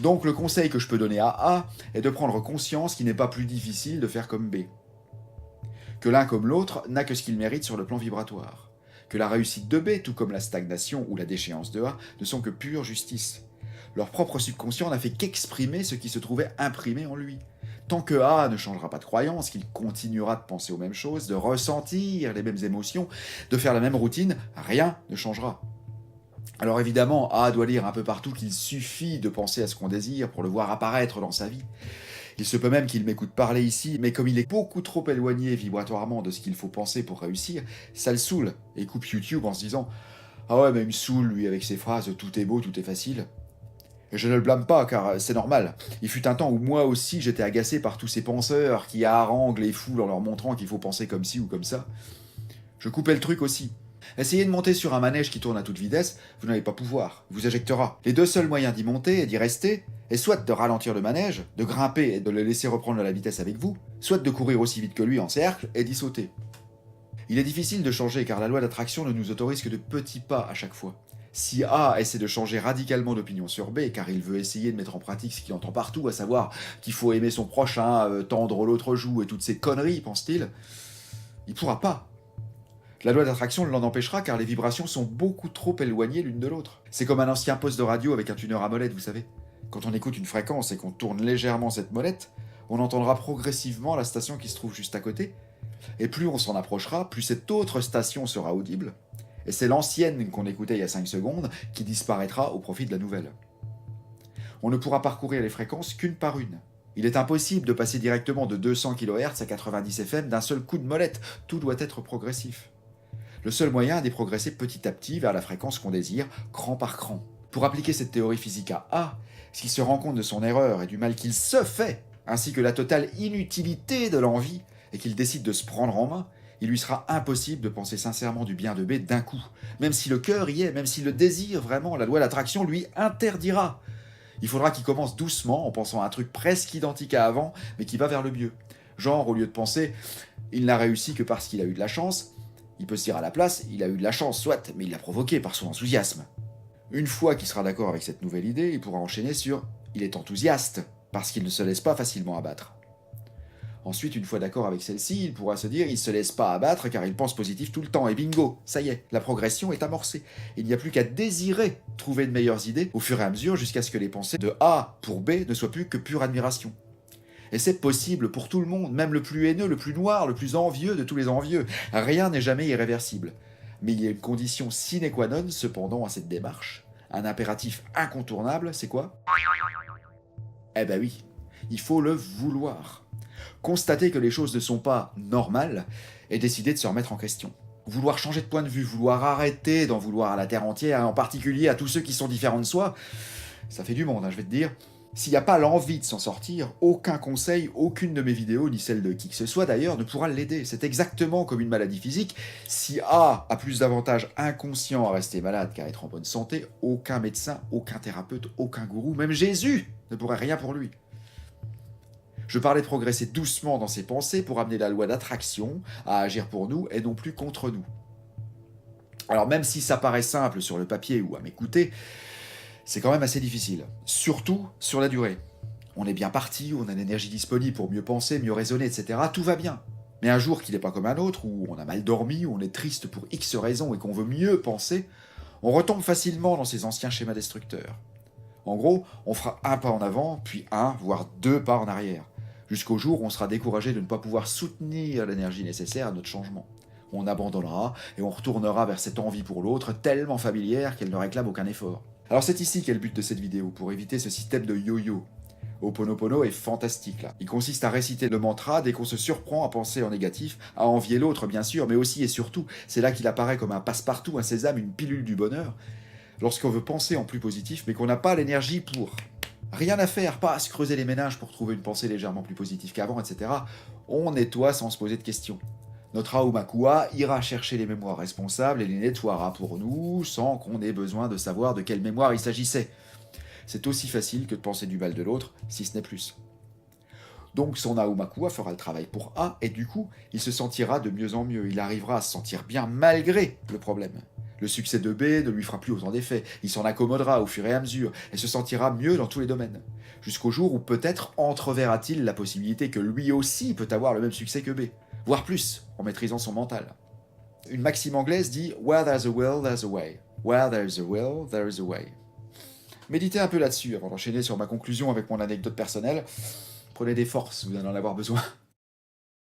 Donc le conseil que je peux donner à A est de prendre conscience qu'il n'est pas plus difficile de faire comme B. Que l'un comme l'autre n'a que ce qu'il mérite sur le plan vibratoire. Que la réussite de B, tout comme la stagnation ou la déchéance de A, ne sont que pure justice. Leur propre subconscient n'a fait qu'exprimer ce qui se trouvait imprimé en lui. Tant que A ne changera pas de croyance, qu'il continuera de penser aux mêmes choses, de ressentir les mêmes émotions, de faire la même routine, rien ne changera. Alors évidemment, A doit lire un peu partout qu'il suffit de penser à ce qu'on désire pour le voir apparaître dans sa vie. Il se peut même qu'il m'écoute parler ici, mais comme il est beaucoup trop éloigné vibratoirement de ce qu'il faut penser pour réussir, ça le saoule et coupe YouTube en se disant « Ah ouais, mais il me saoule lui avec ses phrases « tout est beau, tout est facile ». Et je ne le blâme pas, car c'est normal. Il fut un temps où moi aussi j'étais agacé par tous ces penseurs qui haranguent les foules en leur montrant qu'il faut penser comme ci ou comme ça. Je coupais le truc aussi. Essayez de monter sur un manège qui tourne à toute vitesse, vous n'allez pas pouvoir, il vous éjectera. Les deux seuls moyens d'y monter et d'y rester est soit de ralentir le manège, de grimper et de le laisser reprendre la vitesse avec vous, soit de courir aussi vite que lui en cercle et d'y sauter. Il est difficile de changer car la loi d'attraction ne nous autorise que de petits pas à chaque fois. Si A essaie de changer radicalement d'opinion sur B, car il veut essayer de mettre en pratique ce qu'il entend partout, à savoir qu'il faut aimer son prochain, tendre l'autre joue et toutes ces conneries, pense-t-il, il pourra pas. La loi d'attraction l'en empêchera car les vibrations sont beaucoup trop éloignées l'une de l'autre. C'est comme un ancien poste de radio avec un tuneur à molette, vous savez. Quand on écoute une fréquence et qu'on tourne légèrement cette molette, on entendra progressivement la station qui se trouve juste à côté, et plus on s'en approchera, plus cette autre station sera audible, et c'est l'ancienne qu'on écoutait il y a 5 secondes qui disparaîtra au profit de la nouvelle. On ne pourra parcourir les fréquences qu'une par une. Il est impossible de passer directement de 200 kHz à 90 FM d'un seul coup de molette, tout doit être progressif. Le seul moyen est de progresser petit à petit vers la fréquence qu'on désire, cran par cran. Pour appliquer cette théorie physique à A, s'il se rend compte de son erreur et du mal qu'il se fait, ainsi que la totale inutilité de l'envie, et qu'il décide de se prendre en main, il lui sera impossible de penser sincèrement du bien de B d'un coup. Même si le cœur y est, même s'il le désire vraiment, la loi d'attraction lui interdira. Il faudra qu'il commence doucement en pensant à un truc presque identique à avant, mais qui va vers le mieux. Genre, au lieu de penser « il n'a réussi que parce qu'il a eu de la chance », il peut se dire à la place « il a eu de la chance, soit, mais il l'a provoqué par son enthousiasme ». Une fois qu'il sera d'accord avec cette nouvelle idée, il pourra enchaîner sur « il est enthousiaste », parce qu'il ne se laisse pas facilement abattre. Ensuite, une fois d'accord avec celle-ci, il pourra se dire « il ne se laisse pas abattre car il pense positif tout le temps » et bingo, ça y est, la progression est amorcée. Il n'y a plus qu'à désirer trouver de meilleures idées au fur et à mesure jusqu'à ce que les pensées de A pour B ne soient plus que pure admiration. Et c'est possible pour tout le monde, même le plus haineux, le plus noir, le plus envieux de tous les envieux. Rien n'est jamais irréversible. Mais il y a une condition sine qua non cependant à cette démarche. Un impératif incontournable, c'est quoi? Eh ben oui, il faut le vouloir. Constater que les choses ne sont pas normales et décider de se remettre en question. Vouloir changer de point de vue, vouloir arrêter d'en vouloir à la Terre entière, et en particulier à tous ceux qui sont différents de soi, ça fait du monde, je vais te dire. S'il n'y a pas l'envie de s'en sortir, aucun conseil, aucune de mes vidéos, ni celle de qui que ce soit d'ailleurs, ne pourra l'aider. C'est exactement comme une maladie physique. Si A a plus d'avantages inconscients à rester malade qu'à être en bonne santé, aucun médecin, aucun thérapeute, aucun gourou, même Jésus ne pourrait rien pour lui. Je parlais de progresser doucement dans ses pensées pour amener la loi d'attraction à agir pour nous et non plus contre nous. Alors même si ça paraît simple sur le papier ou à m'écouter, c'est quand même assez difficile, surtout sur la durée. On est bien parti, on a l'énergie disponible pour mieux penser, mieux raisonner, etc. Tout va bien. Mais un jour qui n'est pas comme un autre, où on a mal dormi, où on est triste pour X raisons et qu'on veut mieux penser, on retombe facilement dans ces anciens schémas destructeurs. En gros, on fera un pas en avant, puis un, voire 2 pas en arrière, jusqu'au jour où on sera découragé de ne pas pouvoir soutenir l'énergie nécessaire à notre changement. On abandonnera et on retournera vers cette envie pour l'autre tellement familière qu'elle ne réclame aucun effort. Alors c'est ici qu'est le but de cette vidéo, pour éviter ce système de yo-yo. Ho'oponopono est fantastique là. Il consiste à réciter le mantra dès qu'on se surprend à penser en négatif, à envier l'autre bien sûr, mais aussi et surtout, c'est là qu'il apparaît comme un passe-partout, un sésame, une pilule du bonheur, lorsqu'on veut penser en plus positif mais qu'on n'a pas l'énergie pour. Rien à faire, pas à se creuser les méninges pour trouver une pensée légèrement plus positive qu'avant, etc. On nettoie sans se poser de questions. Notre Aumakua ira chercher les mémoires responsables et les nettoiera pour nous sans qu'on ait besoin de savoir de quelle mémoire il s'agissait. C'est aussi facile que de penser du mal de l'autre, si ce n'est plus. Donc son Aumakua fera le travail pour A et du coup, il se sentira de mieux en mieux. Il arrivera à se sentir bien malgré le problème. Le succès de B ne lui fera plus autant d'effet, il s'en accommodera au fur et à mesure, et se sentira mieux dans tous les domaines. Jusqu'au jour où peut-être entreverra-t-il la possibilité que lui aussi peut avoir le même succès que B, voire plus, en maîtrisant son mental. Une maxime anglaise dit « Where there's a will, there's a way. Where there's a will, there is a way ». Méditez un peu là-dessus avant d'enchaîner sur ma conclusion avec mon anecdote personnelle. Prenez des forces, vous allez en avoir besoin.